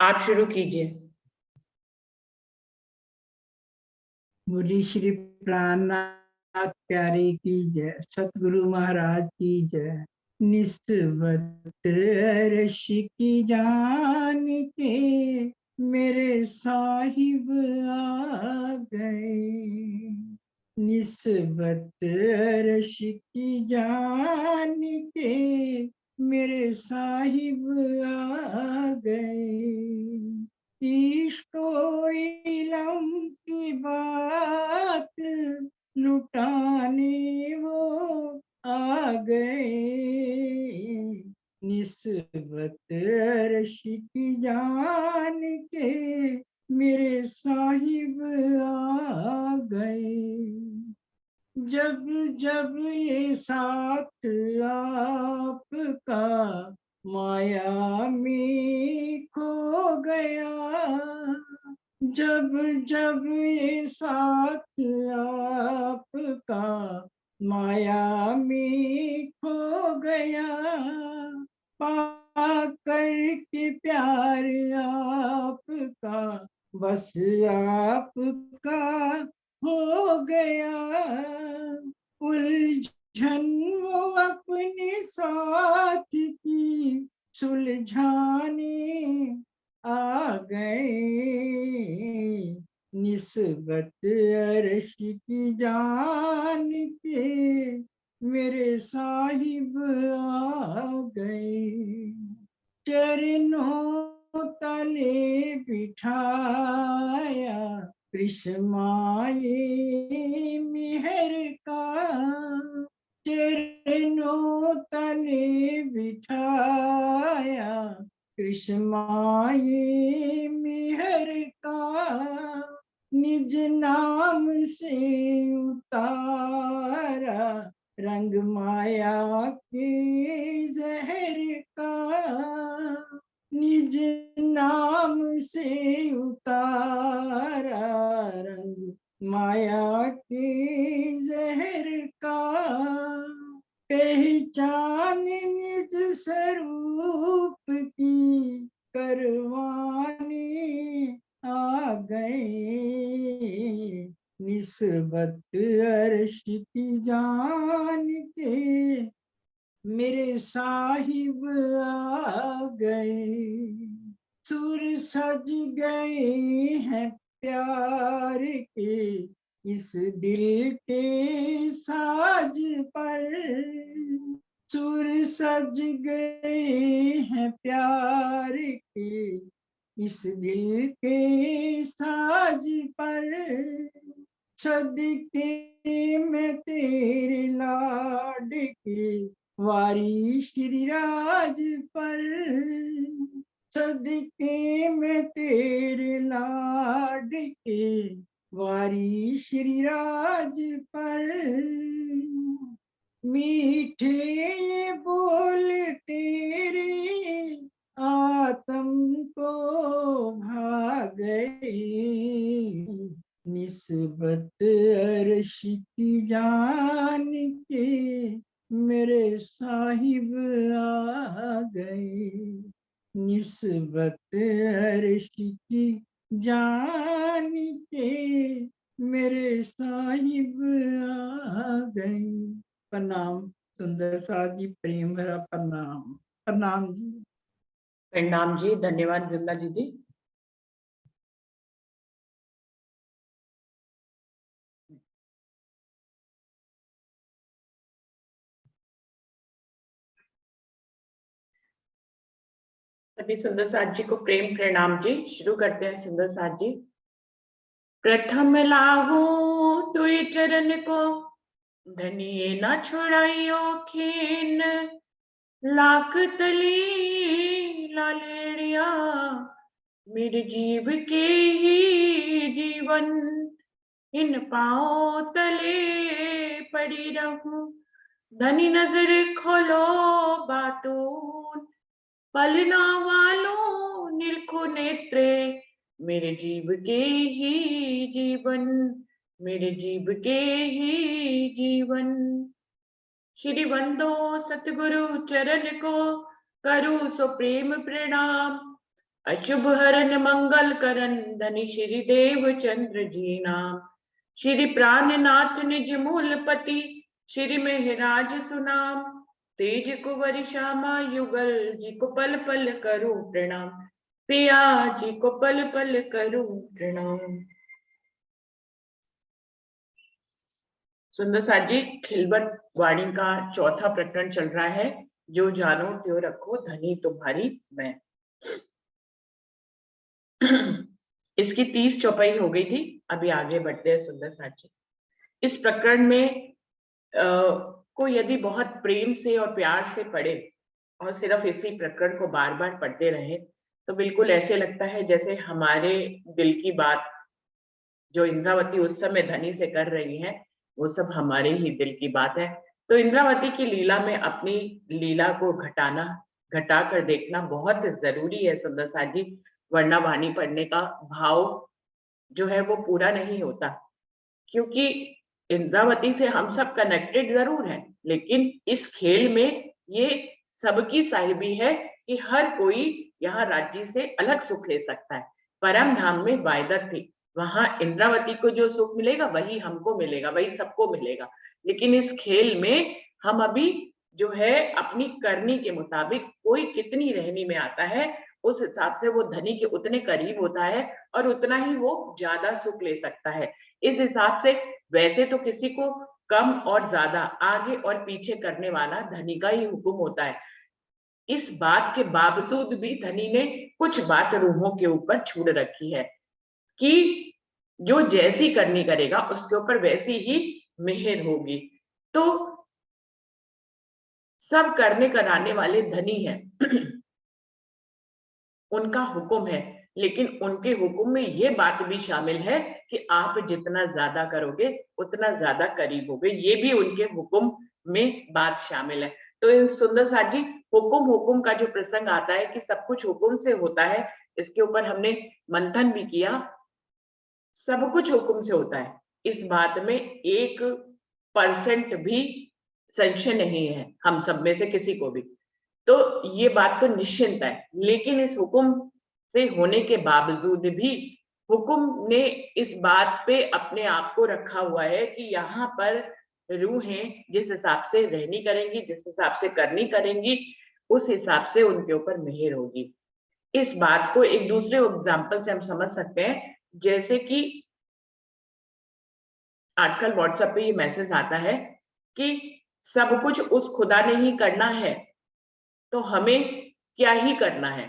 आप शुरू कीजिए। बोली श्री प्राणनाथ प्यारे की जय, सतगुरु महाराज की जय। निस्बत अर्श की जान के मेरे साहिब आ गए। निस्बत अर्श की जान के मेरे साहिब आ गए। इश्को इलम की बात लुटाने वो आ गए। निस्बत अर्श की जान के मेरे साहिब आ गए। जब जब ये साथ आपका माया में खो गया, जब जब ये साथ आपका माया में खो गया, पा करके प्यार आपका बस आपका हो गया। उलझन वो अपने साथ की सुलझाने आ गए। निस्बत अर्श की जान के मेरे साहिब आ गए। चरणों तले बिठाया कृष्माए मेहर का। चरणों तले बिठाया कृष्माए मेहर का। निज नाम से उतारा रंग माया के जहर का। निज नाम से उतारा रंग माया के जहर का। पहचान निज स्वरूप की करवाने आ गए। निस्बत अर्श की जान के मेरे साहिब आ गए। सुर सज गए हैं प्यार के इस दिल के साज पर। सुर सज गए हैं प्यार के इस दिल के साज पर। सदके में तेरे लाड के वारी श्री राज पर। सदके में तेरे लाड के वारी श्री राज पर। मीठे ये बोल तेरे आत्म को भा गए। निस्बत अर्श की जान के मेरे साहिब आ गए। निस्बत अर्श की जान के मेरे साहिब आ गए। प्रणाम सुंदर साथ जी, प्रेम भरा प्रणाम। प्रणाम जी। प्रणाम जी, धन्यवाद विमला दीदी। सभी सुंदर साथ जी को प्रेम प्रणाम जी। शुरू करते हैं सुंदर साथ जी। प्रथम लागू तुई चरण को धनिये न छुड़ाइयो खीन। लाख तली लालेड़िया मेरे जीव के ही जीवन। इन पाओ तले पड़ी रहूं धनी नजर खोलो बातून। पलना वालों निरखो नेत्रे मेरे जीव के ही जीवन। मेरे जीव के ही जीवन। श्री बंदो सतगुरु चरण को करूं सो प्रेम प्रणाम। अशुभ हरन मंगल करन धनि श्री देव चंद्र जी नाम। श्री प्राणनाथ निज मूलपति श्री मेहराज सुनाम। तेज कुंवर श्यामा युगल जी को पल पल करूं प्रणाम। पिया जी को पल पल करूं प्रणाम। सुंदर साथ जी खिलवत वाणी का चौथा प्रकरण चल रहा है। जो जानो त्यों रखो धनी तुम्हारी मैं। इसकी 30 चौपाई हो गई थी। अभी आगे बढ़ते हैं सुंदर साथ जी। इस प्रकरण में को यदि बहुत प्रेम से और प्यार से पढ़े और सिर्फ इसी प्रकरण को बार बार पढ़ते रहे तो बिल्कुल ऐसे लगता है जैसे हमारे दिल की बात जो इंद्रावती उस समय धनी से कर रही है वो सब हमारे ही दिल की बात है। तो इंद्रावती की लीला में अपनी लीला को घटा कर देखना बहुत जरूरी है सुंदर साथ जी। वरना वाणी पढ़ने का भाव जो है वो पूरा नहीं होता। क्योंकि इंद्रावती से हम सब कनेक्टेड जरूर हैं, लेकिन इस खेल में ये सबकी साहिबी है कि हर कोई यहाँ राज्य से अलग सुख ले सकता है। परम धाम में वायदत थी, वहां इंद्रावती को जो सुख मिलेगा वही हमको मिलेगा, वही सबको मिलेगा। लेकिन इस खेल में हम अभी जो है अपनी करनी के मुताबिक कोई कितनी रहनी में आता है उस हिसाब से वो धनी के उतने करीब होता है और उतना ही वो ज्यादा सुख ले सकता है। इस हिसाब से वैसे तो किसी को कम और ज्यादा आगे और पीछे करने वाला धनी का ही हुक्म होता है। इस बात के बावजूद भी धनी ने कुछ बात रूहों के ऊपर छोड़ रखी है कि जो जैसी करनी करेगा उसके ऊपर वैसी ही मेहर होगी। तो सब करने कराने वाले धनी हैं उनका हुक्म है, लेकिन उनके हुक्म में ये बात भी शामिल है कि आप जितना ज्यादा करोगे उतना ज्यादा करीब होगे। ये भी उनके हुक्म में बात शामिल है। तो इन सुंदर साथ जी हुक्म का जो प्रसंग आता है कि सब कुछ हुक्म से होता है, इसके ऊपर हमने मंथन भी किया। सब कुछ हुक्म से होता है, इस बात में 1% भी संशय नहीं है हम सब में से किसी को भी। तो ये बात तो निश्चिंत है। लेकिन इस हुक्म से होने के बावजूद भी हुक्म ने इस बात पे अपने आप को रखा हुआ है कि यहाँ पर रूहें जिस हिसाब से रहनी करेंगी, जिस हिसाब से करनी करेंगी, उस हिसाब से उनके ऊपर मेहर होगी। इस बात को एक दूसरे एग्जाम्पल से हम समझ सकते हैं। जैसे कि आजकल व्हाट्सएप पे ये मैसेज आता है कि सब कुछ उस खुदा ने ही करना है, तो हमें क्या ही करना है।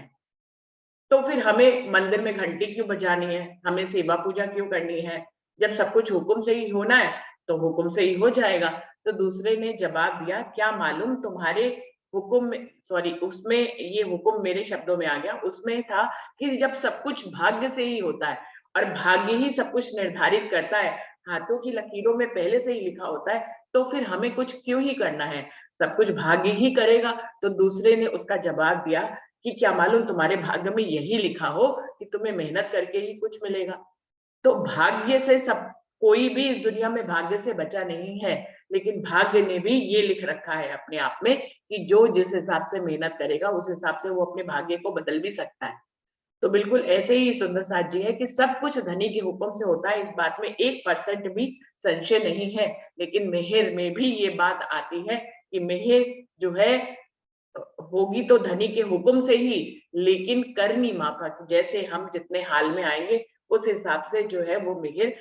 तो फिर हमें मंदिर में घंटी क्यों बजानी है, हमें सेवा पूजा क्यों करनी है। जब सब कुछ हुक्म से ही होना है तो हुक्म से ही हो जाएगा। तो दूसरे ने जवाब दिया, क्या मालूम तुम्हारे हुक्म में, सॉरी उसमें ये हुक्म मेरे शब्दों में आ गया, उसमें था कि जब सब कुछ भाग्य से ही होता है और भाग्य ही सब कुछ निर्धारित करता है, हाथों की लकीरों में पहले से ही लिखा होता है, तो फिर हमें कुछ क्यों ही करना है, सब कुछ भाग्य ही करेगा। तो दूसरे ने उसका जवाब दिया कि क्या मालूम तुम्हारे भाग्य में यही लिखा हो कि तुम्हें मेहनत करके ही कुछ मिलेगा। तो भाग्य से सब कोई भी इस दुनिया में भाग्य से बचा नहीं है, लेकिन भाग्य ने भी ये लिख रखा है अपने आप में कि जो जिस हिसाब से मेहनत करेगा उस हिसाब से वो अपने भाग्य को बदल भी सकता है। तो बिल्कुल ऐसे ही सुंदर साथ जी है कि सब कुछ धनी के हुक्म से होता है, इस बात में 1% भी संशय नहीं है। लेकिन मेहर में भी ये बात आती है कि मेहर जो है होगी तो धनी के हुक्म से ही, लेकिन करनी माफक, जैसे हम जितने हाल में आएंगे उस हिसाब से जो है वो मेहर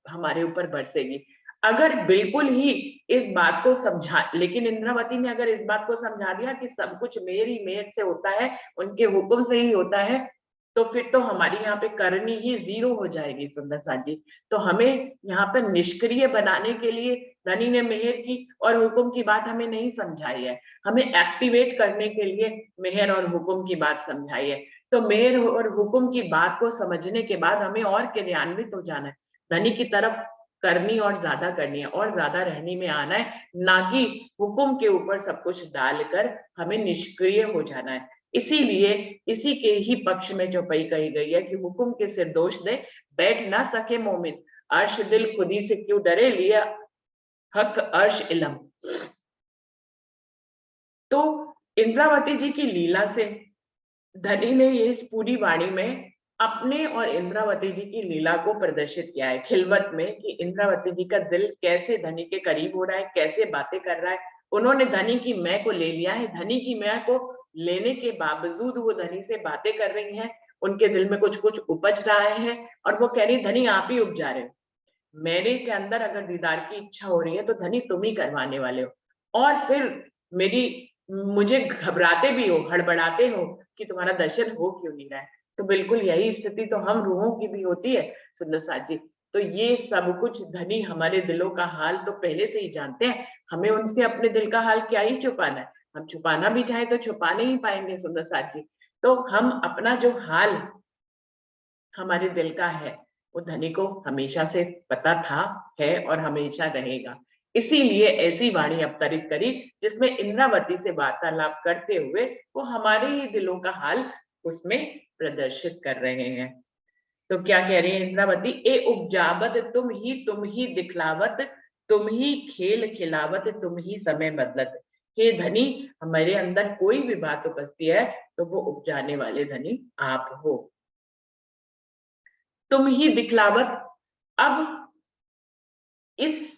हमारे ऊपर बरसेगी। अगर बिल्कुल ही इस बात को समझा, लेकिन इंद्रावती ने अगर इस बात को समझा दिया कि सब कुछ मेरी मेहर से होता है, उनके हुक्म से ही होता है, तो फिर तो हमारी यहाँ पे करनी ही जीरो हो जाएगी सुंदर साथ जी। तो हमें यहाँ पर निष्क्रिय बनाने के लिए धनी ने मेहर की और हुक्म की बात हमें नहीं समझाई है, हमें एक्टिवेट करने के लिए मेहर और हुक्म की बात समझाई है। तो मेहर और हुक्म की बात को समझने के बाद हमें और क्रियान्वित हो जाना है, धनी की तरफ करनी और ज्यादा करनी है और ज्यादा रहने में आना है, ना कि हुक्म के ऊपर सब कुछ डालकर हमें निष्क्रिय हो जाना है। इसीलिए इसी के ही पक्ष में चौपाई कही गई है कि हुक्म के सिर दोष दे बैठ ना सके मोमिन, अर्श दिल खुदी से क्यों डरे लिया हक अर्श इलम। तो इंद्रावती जी की लीला से धनी ने ये इस पूरी वाणी में अपने और इंद्रावती जी की लीला को प्रदर्शित किया है खिलवत में, कि इंद्रावती जी का दिल कैसे धनी के करीब हो रहा है, कैसे बातें कर रहा है। उन्होंने धनी की मैं को ले लिया है, धनी की मैं को लेने के बावजूद वो धनी से बातें कर रही हैं, उनके दिल में कुछ कुछ उपज रहा है, और वो कह रही धनी आप ही उपजा रहे हो, मेरे के अंदर अगर दीदार की इच्छा हो रही है तो धनी तुम ही करवाने वाले हो। और फिर मेरी मुझे घबराते भी हो, हड़बड़ाते हो कि तुम्हारा दर्शन हो क्यों नहीं रहा है। तो बिल्कुल यही स्थिति तो हम रूहों की भी होती है सुंदर साथ जी। तो ये सब कुछ धनी हमारे दिलों का हाल तो पहले से ही जानते हैं, हमें उनसे अपने दिल का हाल क्या ही छुपाना है। हम छुपाना भी चाहे तो छुपा नहीं पाएंगे सुंदर साथ जी। तो हम अपना जो हाल हमारे दिल का है वो धनी को हमेशा से पता था, है और हमेशा रहेगा। इसीलिए ऐसी वाणी अवतरित करी जिसमें इंद्रावती से वार्तालाप करते हुए वो हमारे ही दिलों का हाल उसमें प्रदर्शित कर रहे हैं। तो क्या कह रही है इंद्रावती, ए उपजावत तुम ही दिखलावत, तुम ही खेल खिलावत, तुम ही समय बदलत। हे धनी, हमारे अंदर कोई भी बात उपजती है तो वो उपजाने वाले धनी आप हो, तुम ही दिखलावत। अब इस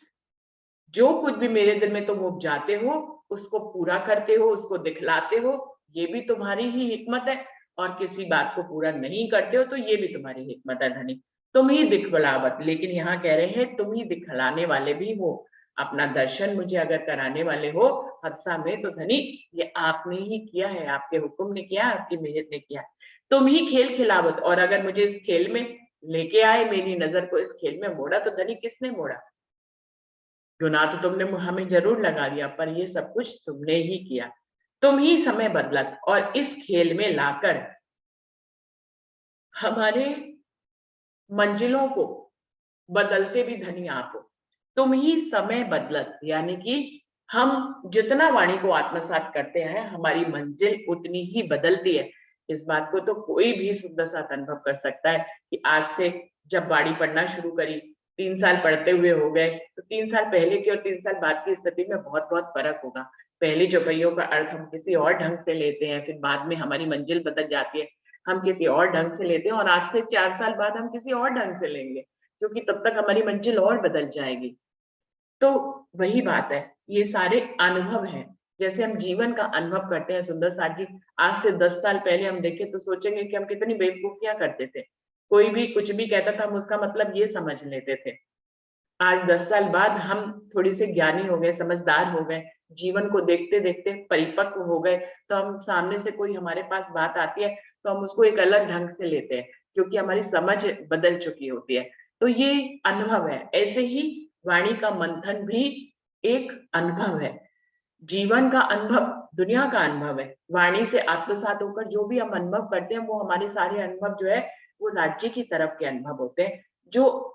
जो कुछ भी मेरे दिल में तुम उपजाते हो उसको पूरा करते हो, उसको दिखलाते हो, ये भी तुम्हारी ही हिकमत है। और किसी बात को पूरा नहीं करते हो तो ये भी तुम्हारी हिकमत है धनी। तुम ही दिखलावत, लेकिन यहाँ कह रहे हैं तुम ही दिखलाने वाले भी हो। अपना दर्शन मुझे अगर कराने वाले हो हदसा में तो धनी ये आपने ही किया है, आपके हुक्म ने किया, आपकी मेहर ने किया। तुम ही खेल खिलावत, और अगर मुझे इस खेल में लेके आए, मेरी नजर को इस खेल में मोड़ा, तो धनी किसने मोड़ा? गुनाह तो तुमने हमें जरूर लगा दिया, पर ये सब कुछ तुमने ही किया। तुम ही समय बदलत, और इस खेल में लाकर हमारे मंजिलों को बदलते भी धनी आप हो। तुम ही समय बदलत, यानी कि हम जितना वाणी को आत्मसात करते हैं हमारी मंजिल उतनी ही बदलती है। इस बात को तो कोई भी शुद्ध साथ अनुभव कर सकता है कि आज से जब वाणी पढ़ना शुरू करी, 3 साल पढ़ते हुए हो गए, तो 3 साल पहले की और 3 साल बाद की स्थिति में बहुत बहुत फर्क होगा। पहले चौपाइयों का अर्थ हम किसी और ढंग से लेते हैं, फिर बाद में हमारी मंजिल बदल जाती है, हम किसी और ढंग से लेते हैं, और आज से 4 साल बाद हम किसी और ढंग से लेंगे, क्योंकि तब तक हमारी मंजिल और बदल जाएगी। तो वही बात है, ये सारे अनुभव हैं। जैसे हम जीवन का अनुभव करते हैं सुंदर साथ जी, आज से 10 साल पहले हम देखें तो सोचेंगे कि हम कितनी बेवकूफियां करते थे। कोई भी कुछ भी कहता था हम उसका मतलब ये समझ लेते थे। आज 10 साल बाद हम थोड़ी से ज्ञानी हो गए, समझदार हो गए, जीवन को देखते देखते परिपक्व हो गए, तो हम सामने से कोई हमारे पास बात आती है तो हम उसको एक अलग ढंग से लेते हैं, क्योंकि हमारी समझ बदल चुकी होती है। तो ये अनुभव है। ऐसे ही वाणी का मंथन भी एक अनुभव है, जीवन का अनुभव, दुनिया का अनुभव है। वाणी से आत्मसात होकर जो भी हम अनुभव करते हैं वो हमारे सारे अनुभव जो है वो राज्य की तरफ के अनुभव होते हैं, जो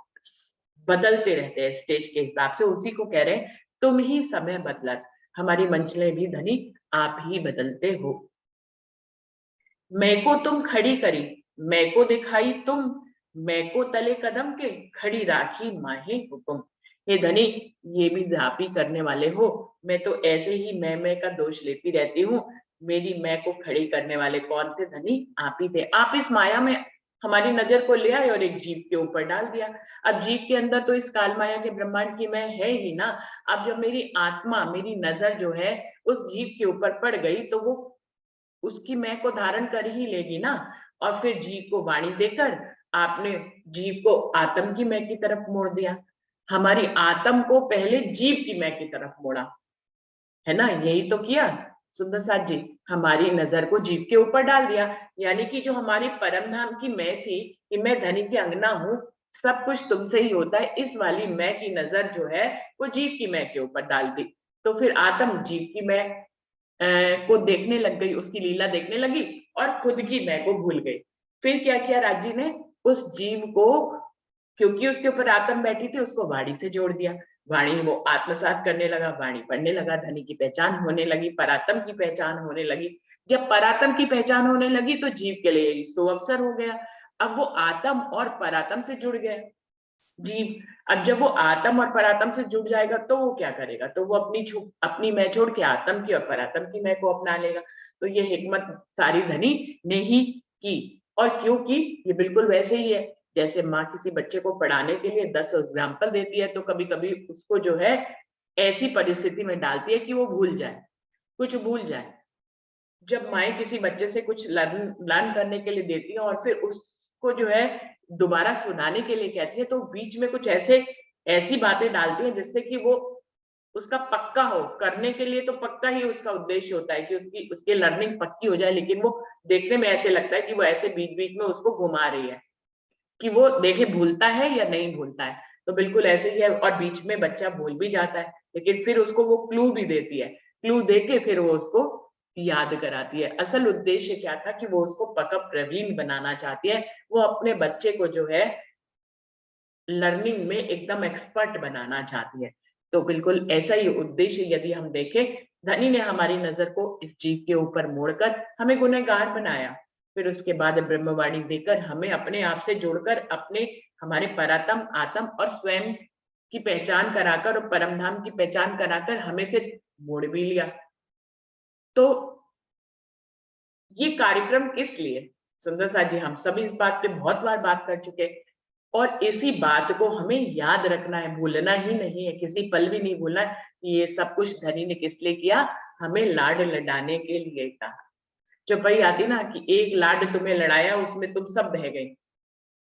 बदलते रहते हैं स्टेज के हिसाब से। उसी को कह रहे हैं तुम ही समय बदलत, हमारी मंजिलें भी धनी आप ही बदलते हो। मैं को तुम खड़ी करी, मैं को दिखाई तुम, मैं को तले कदम के खड़ी राखी माहे हुकुम। हे धनी, ये भी आप ही करने वाले हो। मैं तो ऐसे ही मैं का दोष लेती रहती हूँ। मेरी मैं को खड़ी करने वाले कौन थे धनी? आप ही थे। आप इस माया में हमारी नजर को ले आए और एक जीव के ऊपर डाल दिया। अब जीव के अंदर तो इस काल माया के ब्रह्मांड की मैं है ही ना। अब जब मेरी आत्मा, मेरी नजर जो है उस जीव के ऊपर पड़ गई तो वो उसकी मैं को धारण कर ही लेगी ना। और फिर जीव को वाणी देकर आपने जीव को आत्म की मैं की तरफ मोड़ दिया। हमारी आत्म को पहले जीव की मैं की तरफ मोड़ा, है ना? यही तो किया सुंदर साथ जी, हमारी नजर को जीव के ऊपर डाल दिया। यानी कि जो हमारी परम धाम की मैं थी कि मैं धनी की अंगना हूँ, सब कुछ तुमसे ही होता है, इस वाली मैं की नजर जो है वो जीव की मैं के ऊपर डाल दी। तो फिर आत्म जीव की मैं को देखने लग गई, उसकी लीला देखने लगी और खुद की मैं को भूल गई। फिर क्या किया राज्य ने? उस जीव को, क्योंकि उसके ऊपर आत्म बैठी थी, उसको वाणी से जोड़ दिया। वाणी वो आत्मसात करने लगा, वाणी पढ़ने लगा, धनी की पहचान होने लगी, परात्म की पहचान होने लगी। जब परात्म की पहचान होने लगी तो जीव के लिए सुअवसर हो गया। अब वो आत्म और परात्म से जुड़ गया जीव। अब जब वो आत्म और परात्म से जुड़ जाएगा तो वो क्या करेगा? तो वो अपनी मैं छोड़ के आत्म की और परात्म की मैं को अपना लेगा। तो ये हिकमत सारी धनी ने ही की। और क्यों की? ये बिल्कुल वैसे ही है जैसे माँ किसी बच्चे को पढ़ाने के लिए 10 एग्जाम्पल देती है, तो कभी कभी उसको जो है ऐसी परिस्थिति में डालती है कि वो भूल जाए, कुछ भूल जाए। जब माएँ किसी बच्चे से कुछ लर्न करने के लिए देती हैं और फिर उसको जो है दोबारा सुनाने के लिए कहती है, तो बीच में कुछ ऐसी बातें डालती हैं जिससे कि वो उसका पक्का हो, करने के लिए तो पक्का ही उसका उद्देश्य होता है कि उसकी लर्निंग पक्की हो जाए, लेकिन वो देखने में ऐसे लगता है कि वो ऐसे बीच-बीच में उसको घुमा रही है, कि वो देखे भूलता है या नहीं भूलता है। तो बिल्कुल ऐसे ही है, और बीच में बच्चा भूल भी जाता है, लेकिन फिर उसको वो क्लू भी देती है। क्लू देके फिर वो उसको याद कराती है। असल उद्देश्य क्या था कि वो उसको पक्का प्रवीण बनाना चाहती है। वो अपने बच्चे को जो है लर्निंग में एकदम एक्सपर्ट बनाना चाहती है। तो बिल्कुल ऐसा ही उद्देश्य यदि हम देखें, धनी ने हमारी नज़र को इस जीव के ऊपर मोड़कर हमें गुनहगार बनाया। फिर उसके बाद ब्रह्मवाणी देकर हमें अपने आप से जोड़कर हमारे परात्म, आत्म और स्वयं की पहचान कराकर और परम धाम की पहचान कराकर हमें फिर मोड़ भी लिया। तो ये कार्यक्रम किस लिए? सुंदर साथ जी, हम सभी इस बात पे बहुत बार बात कर चुके हैं और इसी बात को हमें याद रखना है, भूलना ही नहीं है, किसी पल भी नहीं भूलना है कि ये सब कुछ धनी ने किस लिए किया? हमें लाड लडाने के लिए कहा। चौपाई आती ना कि एक लाड तुम्हें लड़ाया, उसमें तुम सब बह गई,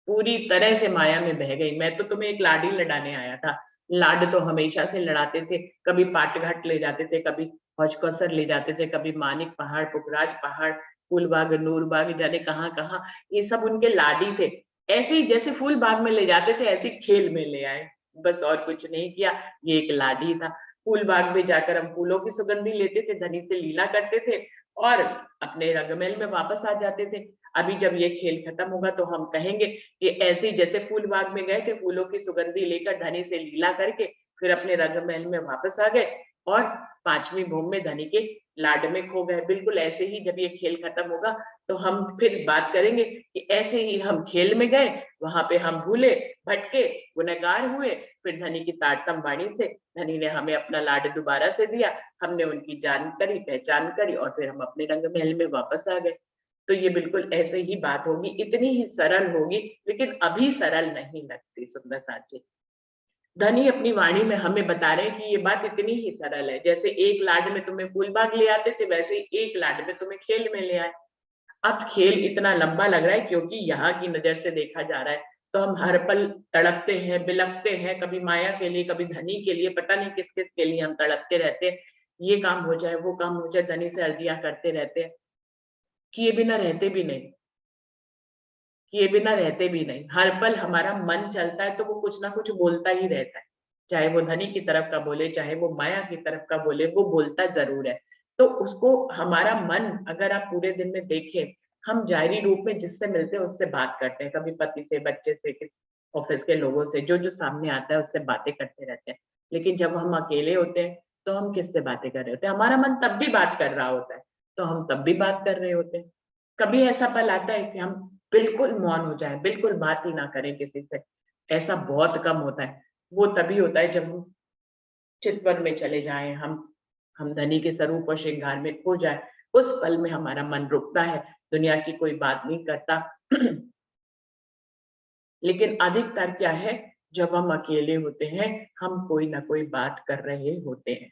पूरी तरह से माया में बह गई। मैं तो तुम्हें एक लाड ही लडाने आया था। लाड तो हमेशा से लड़ाते थे, कभी पाटघाट ले जाते थे, कभी हौज कौसर ले जाते थे, कभी मानिक पहाड़, पुखराज पहाड़, फूलबाग, नूरबाग, जाने कहाँ-कहाँ, ये सब उनके लाडी थे। ऐसे ही जैसे फूलबाग में ले जाते थे, ऐसे ही खेल में ले आए, बस और कुछ नहीं किया, ये एक लाडी था। फूलबाग में जाकर हम फूलों की सुगंधी लेते थे, धनी से लीला करते थे और अपने रंगमहल में वापस आ जाते थे। अभी जब ये खेल खत्म होगा तो हम कहेंगे कि ऐसे ही जैसे फूलबाग में गए थे, फूलों की सुगंधी लेकर धनी से लीला करके फिर अपने रंगमहल में वापस आ गए और 5वीं भूमि में धनी के लाड में खो गए। बिल्कुल ऐसे ही जब ये खेल खत्म होगा तो हम फिर बात करेंगे कि ऐसे ही हम खेल में गए, वहां पे हम भूले, भटके, गुनहगार हुए, फिर धनी की तारतम वाणी से धनी ने हमें अपना लाड दोबारा से दिया, हमने उनकी जान करी, पहचान करी और फिर हम अपने रंगमहल में वापस आ गए। तो ये बिल्कुल ऐसे ही बात होगी, इतनी ही सरल होगी, लेकिन अभी सरल नहीं लगती सुंदर साथ जी। धनी अपनी वाणी में हमें बता रहे हैं कि ये बात इतनी ही सरल है, जैसे एक लाड में तुम्हें फूलबाग ले आते थे, वैसे ही एक लाड में तुम्हें खेल में ले आए। अब खेल इतना लंबा लग रहा है क्योंकि यहाँ की नज़र से देखा जा रहा है, तो हम हर पल तड़पते हैं, बिलखते हैं, कभी माया के लिए, कभी धनी के लिए, पता नहीं किस-किस के लिए हम तड़पते रहते हैं। ये काम हो जाए, वो काम हो जाए, धनी से अर्जियाँ करते रहते हैं, किए बिना रहते भी नहीं। किए बिना रहते भी नहीं। हर पल हमारा मन चलता है तो वो कुछ ना कुछ बोलता ही रहता है। चाहे वो धनी की तरफ का बोले, चाहे वो माया की तरफ का बोले, वो बोलता ज़रूर है। तो उसको हमारा मन अगर आप पूरे दिन में देखें, हम ज़ाहिरी रूप में जिससे मिलते हैं उससे बात करते हैं, कभी पति से, बच्चे से, ऑफ़िस के लोगों से, जो-जो सामने आता है उससे बातें करते रहते हैं। लेकिन जब हम अकेले होते हैं, तो हम किससे बातें कर रहे होते हैं? हमारा मन तब भी बात कर रहा होता है, तो हम तब भी बात कर रहे होते हैं। कभी ऐसा पल आता है कि हम बिल्कुल मौन हो जाएँ, बिल्कुल बात ही ना करें किसी से, ऐसा बहुत कम होता है। वो तभी होता है जब हम चितवन में चले जाएँ, हम धनी के स्वरूप और श्रृंगार में खो जाएँ, उस पल में हमारा मन रुकता है, दुनिया की कोई बात नहीं करता। लेकिन अधिकतर क्या है, जब हम अकेले होते हैं, हम कोई ना कोई बात कर रहे होते हैं।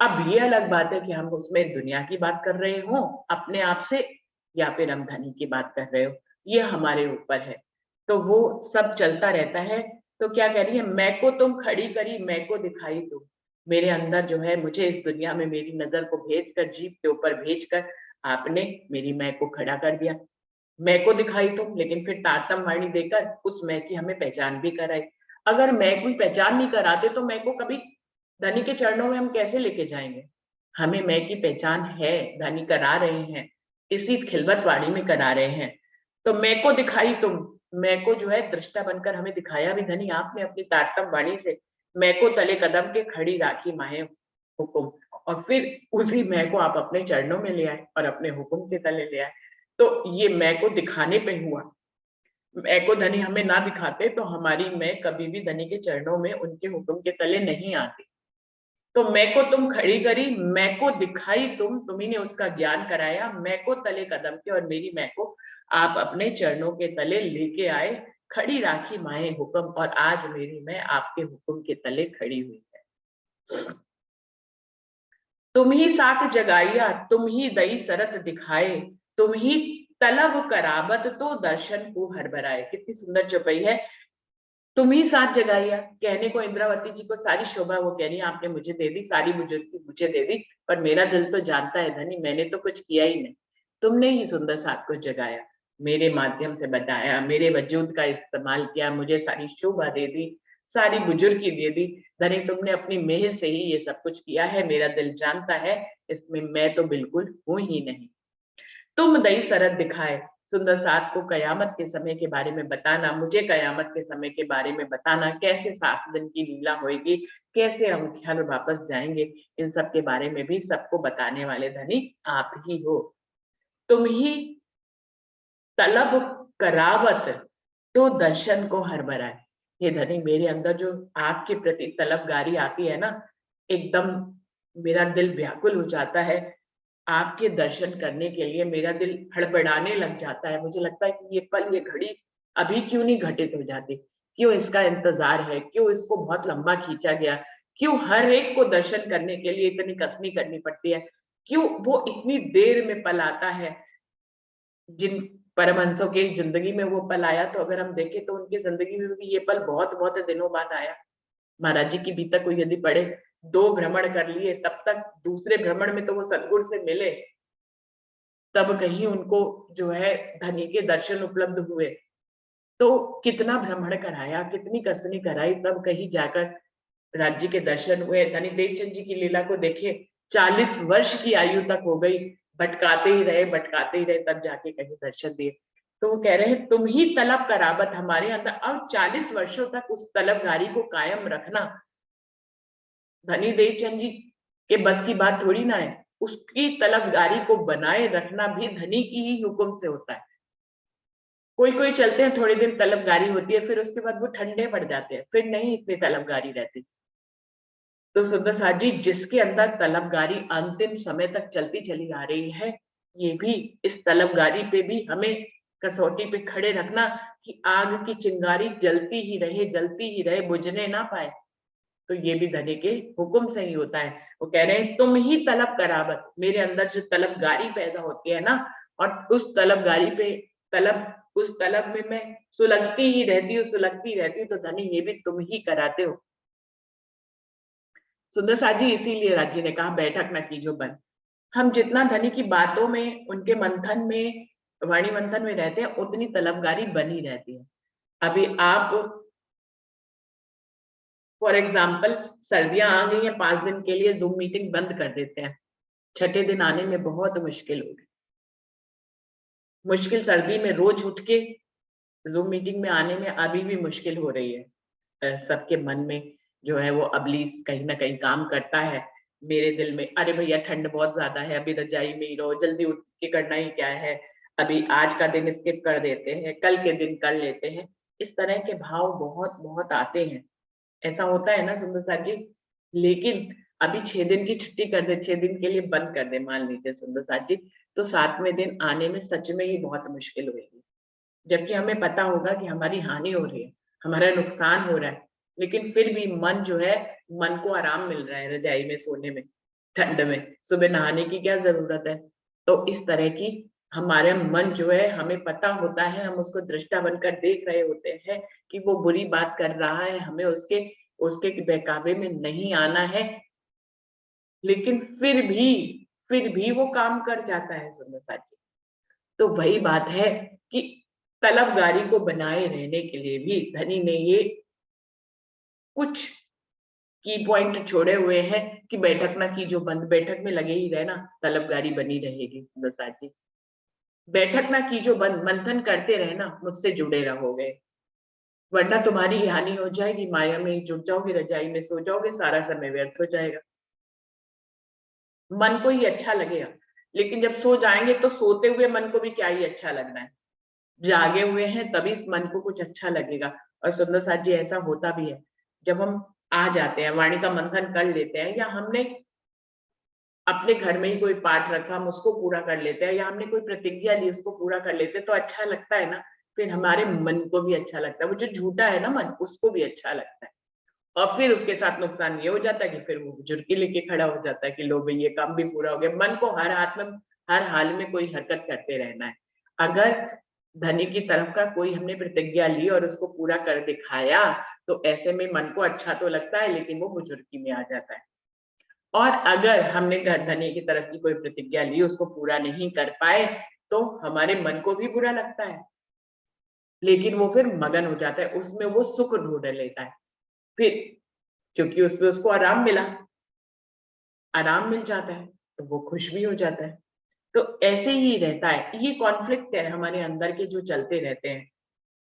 अब ये अलग बात है कि हम उसमें दुनिया की बात कर रहे हों अपने आप से या फिर हम धनी की बात कर रहे हो, ये हमारे ऊपर है। तो वो सब चलता रहता है। तो क्या कह रही है, मैं को तुम खड़ी करी, मैं को दिखाई तुम। मेरे अंदर जो है मुझे इस दुनिया में मेरी नज़र को भेजकर, जीभ के ऊपर भेजकर आपने मेरी मैं को खड़ा कर दिया। मैं को दिखाई तुम, लेकिन फिर तारतम वाणी देकर उस मैं की हमें पहचान भी कराई। अगर मैं की पहचान नहीं कराते तो मैं को कभी धनी के चरणों में हम कैसे लेके जाएँगे? हमें मैं की पहचान है, धनी करा रहे हैं, इसी खिलवत वाणी में करा रहे हैं। तो मैं को दिखाई तुम, मैं को जो है दृष्टा बनकर हमें दिखाया भी धनी आपने अपनी तारतम वाणी से, मैं को तले कदम के खड़ी राखी माहे हुकुम, और फिर उसी मैं को आप अपने चरणों में ले आए और अपने हुक्म के तले ले आए। तो ये मैं को दिखाने पे हुआ। मैं को धनी हमें ना दिखाते तो हमारी मैं कभी भी धनी के चरणों में उनके हुक्म के तले नहीं आती। तो मैं को तुम खड़ी करी, मैं को दिखाई तुम्ही ने उसका ज्ञान कराया, मैं को तले कदम के और मेरी मैं को आप अपने चरणों के तले लेके आए, खड़ी राखी माए हुक्म और आज मेरी मैं आपके हुक्म के तले खड़ी हुई है। तुम ही साथ जगाइया, तुम ही दई सरत दिखाए, तुम ही तलब कराबत तो दर्शन को हर बराए। कितनी सुंदर चौपाई है। तुम ही साथ जगाइया, कहने को इंद्रावती जी को सारी शोभा वो कह रही है आपने मुझे दे दी, सारी बुजुर्गी मुझे दे दी, पर मेरा दिल तो जानता है धनी मैंने तो कुछ किया ही नहीं। तुमने ही सुंदर साथ को जगाया, मेरे माध्यम से बताया, मेरे वजूद का इस्तेमाल किया, मुझे सारी शोभा दे दी, सारी बुजुर्गी दे दी। धनी तुमने अपनी मेहर से ही ये सब कुछ किया है, मेरा दिल जानता है इसमें मैं तो बिल्कुल हूं ही नहीं। तुम दई सरत दिखाए, सुंदर साथ को कयामत के समय के बारे में बताना, मुझे कयामत के समय के बारे में बताना, कैसे 7 दिन की लीला होएगी, कैसे हम घर वापस जाएंगे, इन सब के बारे में भी सबको बताने वाले धनी आप ही हो। तुम ही तलब करावत तो दर्शन को हर बराए। ये धनी मेरे अंदर जो आपके प्रति तलबगारी आती है ना, एकदम मेरा दिल व्याकुल हो जाता है। आपके दर्शन करने के लिए मेरा दिल हड़बड़ाने लग जाता है। मुझे लगता है कि ये पल, ये घड़ी अभी क्यों नहीं घटित हो जाती? क्यों इसका इंतजार है? क्यों इसको बहुत लंबा खींचा गया? क्यों हर एक को दर्शन करने के लिए इतनी कसनी करनी पड़ती है? क्यों वो इतनी देर में पल आता है? जिन परमहंसों की जिंदगी में वो पल आया, तो अगर हम देखें तो उनकी जिंदगी में भी ये पल बहुत बहुत दिनों बाद आया। महाराज जी की बीतक को यदि पढ़े, 2 भ्रमण कर लिए, तब तक दूसरे भ्रमण में तो वो सदगुरु से मिले, तब कहीं उनको जो है धनी के दर्शन उपलब्ध हुए। तो कितना भ्रमण कराया, कितनी कसनी कराई, तब कहीं जाकर राज्य के दर्शन हुए। धनी देवचंद जी की लीला को देखे, 40 वर्ष की आयु तक हो गई, भटकाते ही रहे, तब जाके कहीं दर्शन दिए। तो वो कह रहे हैं तुम ही तलब करावत हमारे अंदर, अब 40 वर्षों तक उस तलबगारी को कायम रखना धनी देवचंद जी के बस की बात थोड़ी ना है। उसकी तलबगारी को बनाए रखना भी धनी की ही हुक्म से होता है। कोई कोई चलते हैं, थोड़े दिन तलबगारी होती है, फिर उसके बाद वो ठंडे पड़ जाते हैं, फिर नहीं इतनी तलबगारी रहती। तो सुंदर साथ जी, जिसके अंदर तलबगारी अंतिम समय तक चलती चली आ रही है, ये भी इस तलबगारी पे भी हमें कसौटी पे खड़े रखना कि आग की चिंगारी जलती ही रहे, बुझने ना पाए। तो ये भी धनी के हुक्म से ही होता है। वो कह रहे हैं तुम ही तलब करावत, मेरे अंदर जो तलबगारी पैदा होती है ना, और उस तलबगारी पे उस तलब में मैं सुलगती रहती हूँ, तो धनी ये भी तुम ही कराते हो। सुंदर साथ जी, इसीलिए राज्य ने कहा बैठक न कीजो बंद। हम जितना धनी की बातों में, उनके मंथन में, वाणी मंथन में रहते हैं, उतनी तलबगारी बनी रहती है। अभी आप फॉर एग्जाम्पल, सर्दियां आ गई हैं, 5 दिन के लिए जूम मीटिंग बंद कर देते हैं, छठे दिन आने में बहुत मुश्किल होगी। मुश्किल सर्दी में रोज उठ के जूम मीटिंग में आने में अभी भी मुश्किल हो रही है। सबके मन में जो है वो अबलीस कहीं ना कहीं काम करता है। मेरे दिल में अरे भैया ठंड बहुत ज्यादा है, अभी रजाई में ही रहो, जल्दी उठ के करना ही क्या है, अभी आज का दिन स्किप कर देते हैं, कल के दिन कर लेते हैं। इस तरह के भाव बहुत बहुत आते हैं। ऐसा होता है ना सुंदर साथ जी। लेकिन अभी 6 दिन की छुट्टी कर दे, 6 दिन के लिए बंद कर दे मान लीजिए सुंदर साथ जी, तो 7वें दिन आने में सच में ही बहुत मुश्किल होगी। जबकि हमें पता होगा कि हमारी हानि हो रही है, हमारा नुकसान हो रहा है, लेकिन फिर भी मन जो है, मन को आराम मिल रहा है रजाई में सोने में, ठंड में, सुबह नहाने की क्या जरूरत है। तो इस तरह की हमारे मन जो है, हमें पता होता है, हम उसको दृष्टा बनकर देख रहे होते हैं कि वो बुरी बात कर रहा है, हमें उसके उसके बहकावे में नहीं आना है, लेकिन फिर भी वो काम कर जाता है सुंदर साथी। तो वही बात है कि तलबगारी को बनाए रहने के लिए भी धनी ने ये कुछ की पॉइंट छोड़े हुए हैं कि बैठक ना की जो बंद, बैठक में लगे ही रहना, तलबगारी बनी रहेगी सुंदर साथी। बैठक ना की जो बंद, मंथन करते रहना, मुझसे जुड़े रहोगे, वरना तुम्हारी हानि हो जाएगी, माया में ही जुट जाओगे, रजाई में सो जाओगे, सारा समय व्यर्थ हो जाएगा। मन को ही अच्छा लगेगा, लेकिन जब सो जाएंगे तो सोते हुए मन को भी क्या ही अच्छा लगना है, जागे हुए हैं तभी इस मन को कुछ अच्छा लगेगा। और सुंदर साथ जी, ऐसा होता भी है, जब हम आ जाते हैं, वाणी का मंथन कर लेते हैं, या हमने अपने घर में ही कोई पाठ रखा, हम उसको पूरा कर लेते हैं, या हमने कोई प्रतिज्ञा ली उसको पूरा कर लेते हैं, तो अच्छा लगता है ना, फिर हमारे मन को भी अच्छा लगता है, वो जो झूठा है ना मन, उसको भी अच्छा लगता है। और फिर उसके साथ नुकसान ये हो जाता है कि फिर वो जुर्की लेके खड़ा हो जाता है कि लो भाई ये काम भी पूरा हो गया। मन को हर हाथ में, हर हाल में कोई हरकत करते रहना है। अगर धनी की तरफ का कोई हमने प्रतिज्ञा ली और उसको पूरा कर दिखाया, तो ऐसे में मन को अच्छा तो लगता है, लेकिन वो बुजुर्गी में आ जाता है। और अगर हमने धनी की तरफ की कोई प्रतिज्ञा ली, उसको पूरा नहीं कर पाए, तो हमारे मन को भी बुरा लगता है, लेकिन वो फिर मगन हो जाता है, उसमें वो सुख ढूंढ लेता है फिर, क्योंकि उसमें उसको आराम मिला, आराम मिल जाता है, तो वो खुश भी हो जाता है। तो ऐसे ही रहता है, ये कॉन्फ्लिक्ट है हमारे अंदर के जो चलते रहते हैं।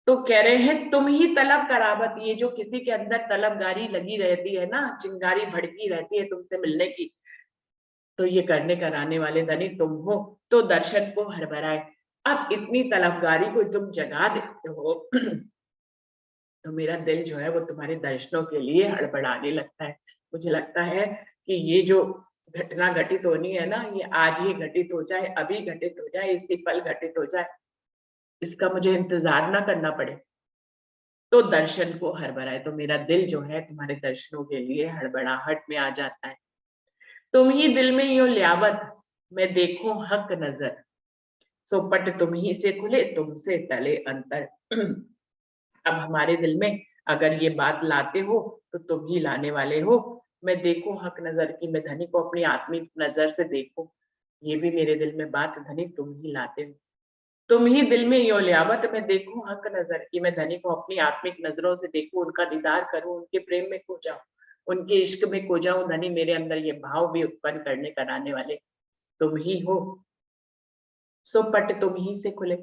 तो कह रहे हैं तुम ही तलब करावत, ये जो किसी के अंदर तलबगारी लगी रहती है ना, चिंगारी भड़की रहती है तुमसे मिलने की, तो ये करने कराने वाले धनी तुम हो, तो दर्शन को हरभराए। अब इतनी तलबगारी को तुम जगा देते हो तो मेरा दिल जो है वो तुम्हारे दर्शनों के लिए हड़बड़ाने लगता है। मुझे लगता है कि ये जो घटना घटित होनी है ना, ये आज ही घटित हो जाए, अभी घटित हो जाए, इसी पल घटित हो जाए, इसका मुझे इंतजार ना करना पड़े। तो दर्शन को हड़बड़ाए, तो मेरा दिल जो है तुम्हारे दर्शनों के लिए हड़बड़ाहट में आ जाता है। तुम ही दिल में यो ल्यावत, मैं देखूं हक नजर, सो पट तुम ही से खुले, तुमसे टले अंतर। अब हमारे दिल में अगर ये बात लाते हो, तो तुम ही लाने वाले हो। मैं देखूं हक नजर की, मैं धनी को अपनी आत्मिक नजर से देखूं, ये भी मेरे दिल में बात धनी तुम ही लाते हो। तुम ही दिल में यो ल्यावत, मैं देखूं हक नजर की, मैं धनी को अपनी आत्मिक नजरों से देखूं, उनका दीदार करूं, उनके प्रेम में खो जाऊं, उनके इश्क में खो जाऊं। धनी मेरे अंदर ये भाव भी उत्पन्न करने कराने वाले तुम ही हो, सो पट तुम ही से खुले।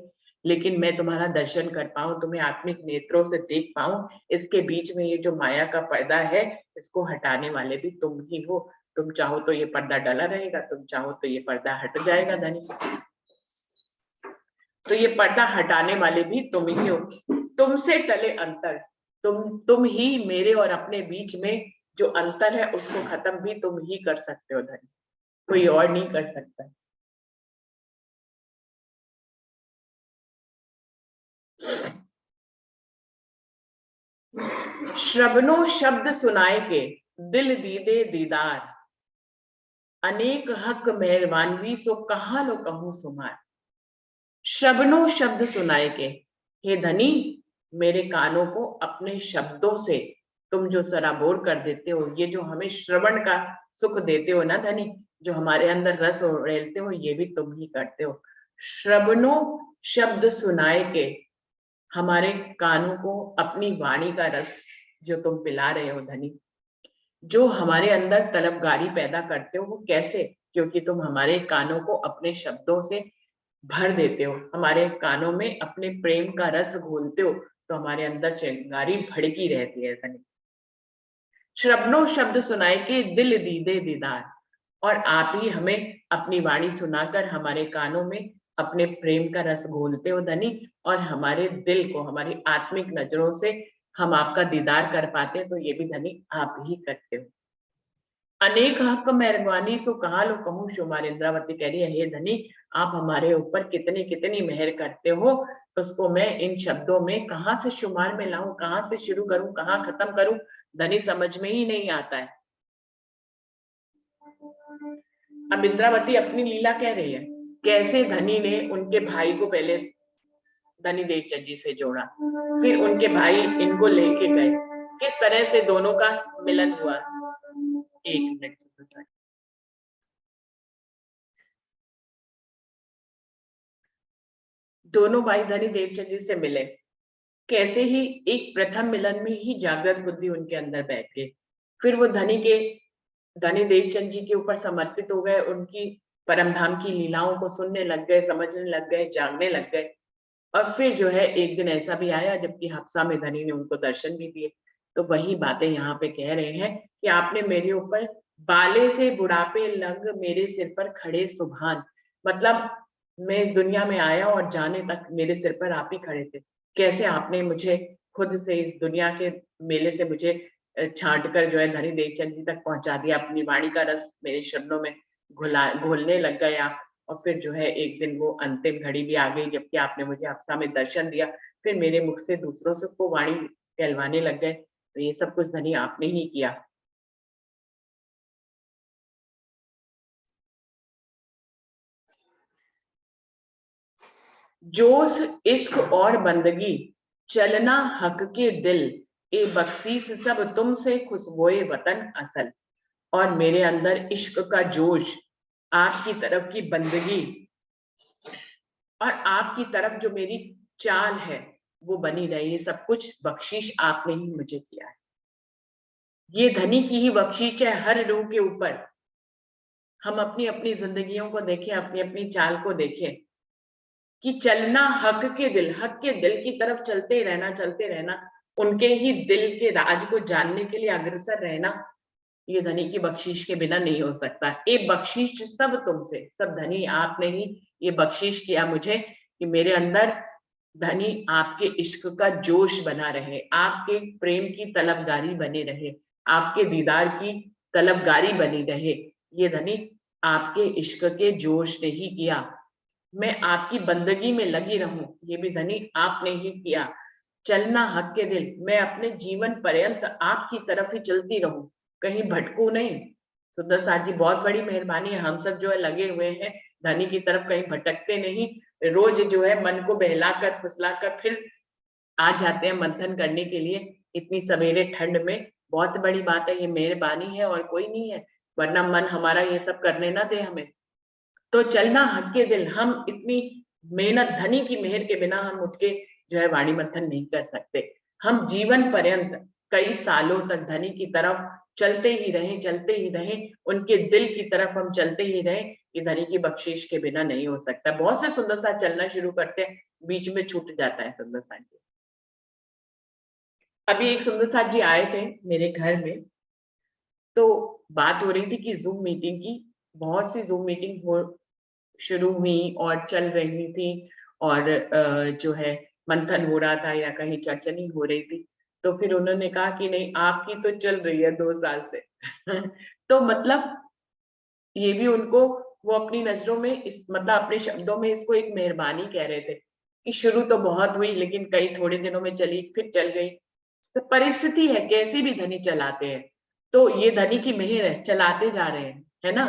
लेकिन मैं तुम्हारा दर्शन कर पाऊं, तुम्हें आत्मिक नेत्रों से देख पाऊं, इसके बीच में ये जो माया का पर्दा है, इसको हटाने वाले भी तुम ही हो। तुम चाहो तो ये पर्दा डला रहेगा, तुम चाहो तो ये पर्दा हट जाएगा धनी, तो ये पर्दा हटाने वाले भी तुम ही हो। तुमसे टले अंतर, तुम ही मेरे और अपने बीच में जो अंतर है उसको खत्म भी तुम ही कर सकते हो धनी, कोई और नहीं कर सकता। श्रवणों शब्द सुनाए के, दिल दीदे दीदार, अनेक हक मेहरबानवी, सो कहा लो कहूं सुमार। श्रवणों शब्द सुनाए के, हे धनी मेरे कानों को अपने शब्दों से तुम जो सराबोर कर देते हो, ये जो हमें श्रवण का सुख देते हो ना धनी, जो हमारे अंदर रस उड़ेलते हो, ये भी तुम ही करते हो। श्रवणों शब्द सुनाए के, हमारे कानों को अपनी वाणी का रस जो तुम पिला रहे हो धनी, जो हमारे अंदर तलबगारी पैदा करते हो, वो कैसे? क्योंकि तुम हमारे कानों को अपने शब्दों से भर देते हो, हमारे कानों में अपने प्रेम का रस घोलते हो, तो हमारे अंदर चिंगारी भड़की रहती है धनी। श्रवणों शब्द सुनाए के, दिल दीदे दीदार, और आप ही हमें अपनी वाणी सुनाकर हमारे कानों में अपने प्रेम का रस घोलते हो धनी, और हमारे दिल को हमारी आत्मिक नजरों से हम आपका दीदार कर पाते हैं, तो ये भी धनी आप ही करते हो। अनेक हक मेहरबानी, सो कहा लो कहूं शुमार। इंद्रावती कह रही है, हे धनी आप हमारे ऊपर कितनी कितनी मेहर करते हो, उसको मैं इन शब्दों में कहाँ से शुमार में लाऊं, कहाँ से शुरू करूं, कहाँ खत्म करूं, धनी समझ में ही नहीं आता है। अब इंद्रावती अपनी लीला कह रही है, कैसे धनी ने उनके भाई को पहले धनी देवचंद जी से जोड़ा, फिर उनके भाई इनको लेके गए, किस तरह से दोनों का मिलन हुआ। एक मिनट, दोनों भाई धनी देवचंद जी से मिले, कैसे ही एक प्रथम मिलन में ही जागृत बुद्धि उनके अंदर बैठ गई, फिर वो धनी देवचंद जी के ऊपर समर्पित हो गए, उनकी परम धाम की लीलाओं को सुनने लग गए, समझने लग गए, जानने लग गए। और फिर जो है एक दिन ऐसा भी आया जबकि हफ्सा में धनी ने उनको दर्शन भी दिए। तो वही बातें यहाँ पे कह रहे हैं कि आपने मेरे ऊपर बाले से बुढ़ापे लग मेरे सिर पर खड़े सुभान, मतलब मैं इस दुनिया में आया और जाने तक मेरे सिर पर आप ही खड़े थे। कैसे आपने मुझे खुद से इस दुनिया के मेले से मुझे छांट कर जो है धनी देवचंद जी तक पहुंचा दिया, अपनी वाणी का रस मेरे शरणों में घोलने लग गए आप। और फिर जो है एक दिन वो अंतिम घड़ी भी आ गई जबकि आपने मुझे अप्सरा में दर्शन दिया, फिर मेरे मुख से दूसरों से को वाणी कहलवाने लग गए। तो ये सब कुछ धनी आपने ही किया। जोश इश्क और बंदगी, चलना हक के दिल, ए बख्शीश सब तुमसे खुशबोए वतन असल। और मेरे अंदर इश्क का जोश, आपकी तरफ की बंदगी और आपकी तरफ जो मेरी चाल है वो बनी रही, ये सब कुछ बख्शिश आपने ही मुझे किया है। ये धनी की ही बख्शिश है हर रूह के ऊपर। हम अपनी अपनी जिंदगियों को देखें, अपनी अपनी चाल को देखें कि चलना हक के दिल की तरफ चलते रहना, उनके ही दिल के राज को जानने के लिए अग्रसर रहना, ये धनी की बख्शिश के बिना नहीं हो सकता। ये बख्शिश सब तुमसे, सब धनी आपने ही ये बख्शिश किया मुझे कि मेरे अंदर धनी आपके इश्क का जोश बना रहे, आपके प्रेम की तलबगारी बनी रहे, आपके दीदार की तलबगारी बनी रहे। ये धनी आपके इश्क के जोश ने ही किया। मैं आपकी बंदगी में लगी रहूं, ये भी धनी आपने ही किया। चलना हक के दिल, मैं अपने जीवन पर्यंत आपकी तरफ ही चलती रहूं, कहीं भटकू नहीं। सुंदर साथ जी बहुत बड़ी मेहरबानी है, हम सब जो है लगे हुए हैं धनी की तरफ, कहीं भटकते नहीं। रोज जो है मन को बहलाकर फुसलाकर फिर आ जाते हैं मंथन करने के लिए इतनी सवेरे ठंड में। बहुत बड़ी बात है, ये मेहरबानी है और कोई नहीं है, वरना मन हमारा ये सब करने ना दे हमें। तो चलना हक के दिल, हम इतनी मेहनत धनी की मेहर के बिना हम उठ के जो है वाणी मंथन नहीं कर सकते। हम जीवन पर्यंत कई सालों तक धनी की तरफ चलते ही रहे, उनके दिल की तरफ हम चलते ही रहे। ये धनी की बख्शिश के बिना नहीं हो सकता। बहुत से सुंदर साथ चलना शुरू करते हैं, बीच में छूट जाता है सुंदर साथ जी। अभी एक सुंदर साथ जी आए थे मेरे घर में, तो बात हो रही थी कि जूम मीटिंग की, बहुत सी जूम मीटिंग हो शुरू हुई और चल रही थी, और जो है मंथन हो रहा था या कहीं चर्चनी हो रही थी। तो फिर उन्होंने कहा कि नहीं, आपकी तो चल रही है 2 साल से। तो मतलब ये भी उनको, वो अपनी नजरों में इस मतलब अपने शब्दों में इसको एक मेहरबानी कह रहे थे कि शुरू तो बहुत हुई लेकिन कई थोड़े दिनों में चली, फिर चल गई। तो परिस्थिति है, कैसे भी धनी चलाते हैं। तो ये धनी की मेहर है, चलाते जा रहे हैं, है ना।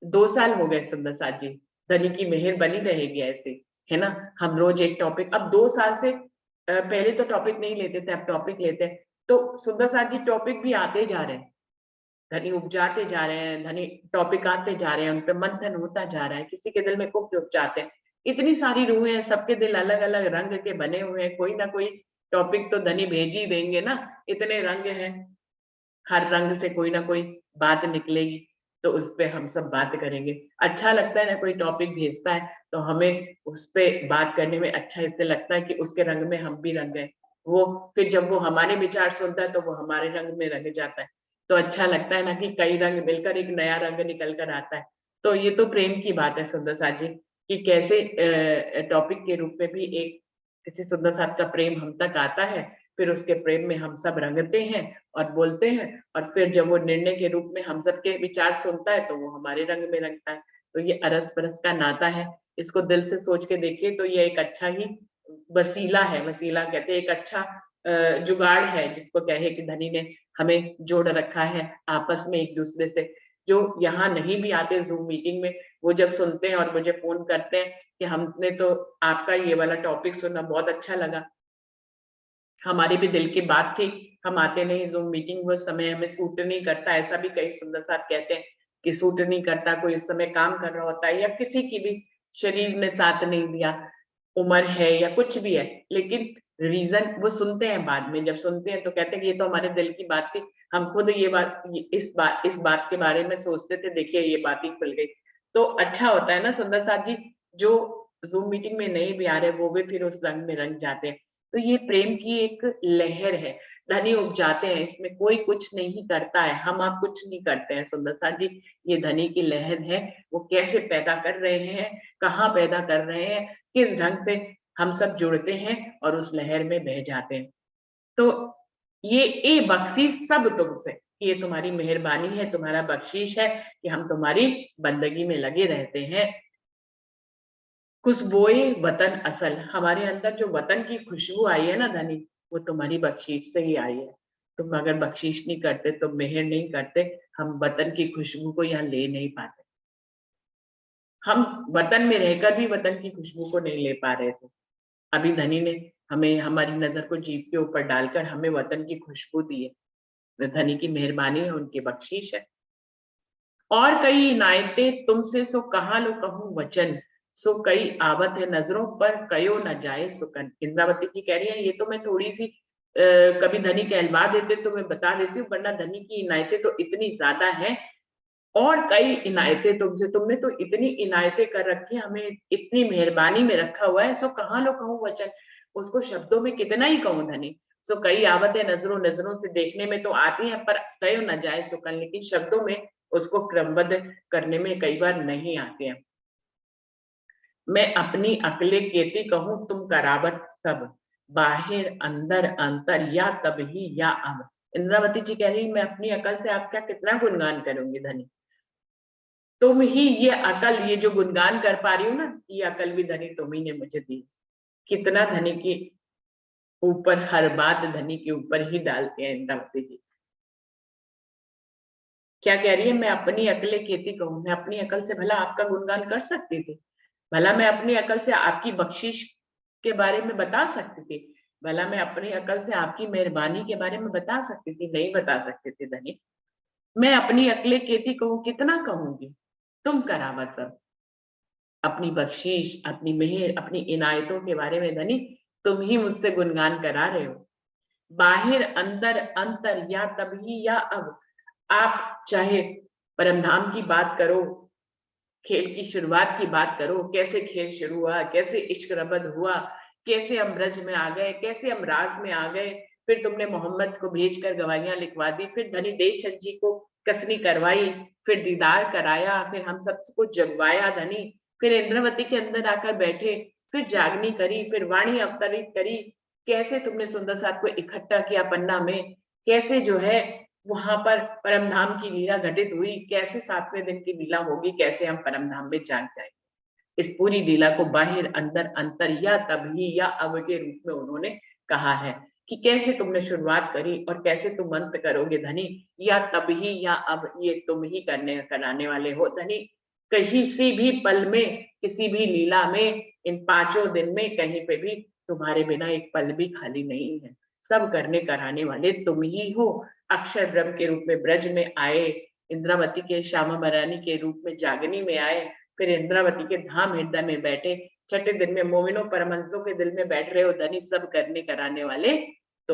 2 साल हो गए सुंदर साथ जी, धनी की मेहर बनी रहेगी ऐसे, है ना। हम रोज एक टॉपिक, अब 2 साल से पहले तो टॉपिक नहीं लेते थे, अब टॉपिक लेते हैं। तो सुंदर साथ जी टॉपिक भी आते जा रहे हैं, धनी उपजाते जा रहे हैं, धनी टॉपिक आते जा रहे हैं, उन पे मंथन होता जा रहा है, किसी के दिल में कुछ उपजाते हैं। इतनी सारी रूहें हैं, सबके दिल अलग अलग रंग के बने हुए हैं, कोई ना कोई टॉपिक तो धनी भेज ही देंगे ना। इतने रंग हैं, हर रंग से कोई ना कोई बात निकलेगी, तो उस पे हम सब बात करेंगे। अच्छा लगता है ना, कोई टॉपिक भेजता है तो हमें उस पे बात करने में अच्छा इससे लगता है कि उसके रंग में हम भी रंग गए। वो फिर जब वो हमारे विचार सुनता है तो वो हमारे रंग में रंग जाता है। तो अच्छा लगता है ना कि कई रंग मिलकर एक नया रंग निकल कर आता है। तो ये तो प्रेम की बात है सुंदर साथ जी, कि कैसे टॉपिक के रूप में भी एक किसी सुंदर साथ का प्रेम हम तक आता है, फिर उसके प्रेम में हम सब रंगते हैं और बोलते हैं, और फिर जब वो निर्णय के रूप में हम सबके विचार सुनता है तो वो हमारे रंग में रंगता है। तो ये अरस परस का नाता है, इसको दिल से सोच के देखिए तो ये एक अच्छा ही वसीला है, वसीला कहते हैं, एक अच्छा जुगाड़ है जिसको कहे कि धनी ने हमें जोड़ रखा है आपस में एक दूसरे से। जो यहाँ नहीं भी आते जूम मीटिंग में, वो जब सुनते हैं और मुझे फोन करते हैं कि हमने तो आपका ये वाला टॉपिक सुना, बहुत अच्छा लगा, हमारी भी दिल की बात थी, हम आते नहीं जूम मीटिंग, वो समय हमें सूट नहीं करता। ऐसा भी कई सुंदर साथ कहते हैं कि सूट नहीं करता, कोई इस समय काम कर रहा होता है या किसी की भी शरीर ने साथ नहीं दिया, उम्र है या कुछ भी है, लेकिन रीजन वो सुनते हैं बाद में। जब सुनते हैं तो कहते हैं कि ये तो हमारे दिल की बात थी, हम खुद इस बात के बारे में सोचते थे, देखिए ये बात ही खुल गई। तो अच्छा होता है ना सुंदर साथ जी, जो जूम मीटिंग में नहीं भी आ रहे वो भी फिर उस रंग में रंग जाते हैं। तो ये प्रेम की एक लहर है, धनी उपजाते हैं, इसमें कोई कुछ नहीं करता है, हम आप कुछ नहीं करते हैं सुंदर साथ जी, ये धनी की लहर है। वो कैसे पैदा कर रहे हैं, कहाँ पैदा कर रहे हैं, किस ढंग से हम सब जुड़ते हैं और उस लहर में बह जाते हैं। तो ये ए बख्शीश सब तुमसे, ये तुम्हारी मेहरबानी है, तुम्हारा बख्शीश है कि हम तुम्हारी बंदगी में लगे रहते हैं। खुशबोए वतन असल, हमारे अंदर जो वतन की खुशबू आई है ना धनी, वो तुम्हारी बख्शीश से ही आई है। तुम अगर बख्शीश नहीं करते, तो मेहर नहीं करते, हम वतन की खुशबू को यहाँ ले नहीं पाते। हम वतन में रहकर भी वतन की खुशबू को नहीं ले पा रहे थे। अभी धनी ने हमें, हमारी नजर को जीभ के ऊपर डालकर हमें वतन की खुशबू दी है। धनी की मेहरबानी है, उनकी बख्शीश है। और कई इनायतें तुमसे सो कहाँ लो कहूँ वचन, सो कई आवत है नजरों पर कयो न जाए सुकन। इंद्रावती जी कह रही है, ये तो मैं थोड़ी सी कभी धनी कहलवा देते तो मैं बता देती हूँ, वरना धनी की इनायतें तो इतनी ज्यादा हैं। और कई इनायतें तुमसे, तुमने तो इतनी इनायतें कर रखी है, हमें इतनी मेहरबानी में रखा हुआ है, सो कहाँ लो कहूँ वचन, उसको शब्दों में कितना ही कहूँ धनी। सो कई आवतें नजरों नजरों से देखने में तो आती है, पर कयो न जाए सुकन, लेकिन शब्दों में उसको क्रमबद्ध करने में कई बार नहीं आते हैं। मैं अपनी अकले केती कहूँ तुम करावत सब, बाहिर अंदर अंतर या तब ही या अब। इंद्रावती जी कह रही, मैं अपनी अकल से आपका कितना गुणगान करूंगी धनी, तुम ही ये अकल, ये जो गुणगान कर पा रही हूँ ना, ये अकल भी धनी तुम ही ने मुझे दी। कितना धनी के ऊपर, हर बात धनी के ऊपर ही डालते हैं इंद्रावती जी। क्या कह रही है, मैं अपनी अकले खेती कहूँ, मैं अपनी अकल से भला आपका गुणगान कर सकती थी, भला मैं अपनी अकल से आपकी बख्शिश के बारे में बता सकती थी, भला मैं अपनी अकल से आपकी मेहरबानी के बारे में बता सकती थी, नहीं बता सकती थी धनी। मैं अपनी अकले खेती कहूँ, कितना कहूंगी, तुम करावा सब। अपनी बख्शीश, अपनी मेहर, अपनी इनायतों के बारे में धनी तुम ही मुझसे गुणगान करा रहे हो। बाहिर अंदर अंतर या तभी या अब, आप चाहे परमधाम की बात करो, खेल की शुरुआत की बात करो, कैसे खेल शुरू हुआ, कैसे इश्क रबद हुआ, कैसे हम ब्रज में आ गए, कैसे हम राज में आ गए, फिर तुमने मोहम्मद को भेजकर गवाहियां लिखवा दी, फिर धनी देवचंद जी को कसनी करवाई, फिर दीदार कराया, फिर हम सबको जगवाया धनी, फिर इंद्रवती के अंदर आकर बैठे, फिर जागनी करी, फिर वाणी अवतरित करी, कैसे तुमने सुंदर साथ को इकट्ठा किया पन्ना में, कैसे जो है वहां पर परमधाम की लीला घटित हुई, कैसे 7वें दिन की लीला होगी, कैसे हम परमधाम में जाग जाएंगे। इस पूरी लीला को बाहिर अंदर अंतर या तभी या अब के रूप में उन्होंने कहा है कि कैसे तुमने शुरुआत करी और कैसे तुम अंत करोगे धनी, या तभी या अब, ये तुम ही करने कराने वाले हो धनी। कहीं से भी पल में, किसी भी लीला में, इन 5 दिन में कहीं पे भी तुम्हारे बिना एक पल भी खाली नहीं है, सब करने कराने वाले तुम ही हो। अक्षर ब्रह्म के रूप में ब्रज में आए, इंद्रावती के श्यामा महारानी के रूप में जागनी में आए, फिर इंद्रावती के धाम हृदय में बैठे, छठे दिन में मोमिनो परमहंसों के दिल में बैठ रहे हो धनी, सब करने कराने वाले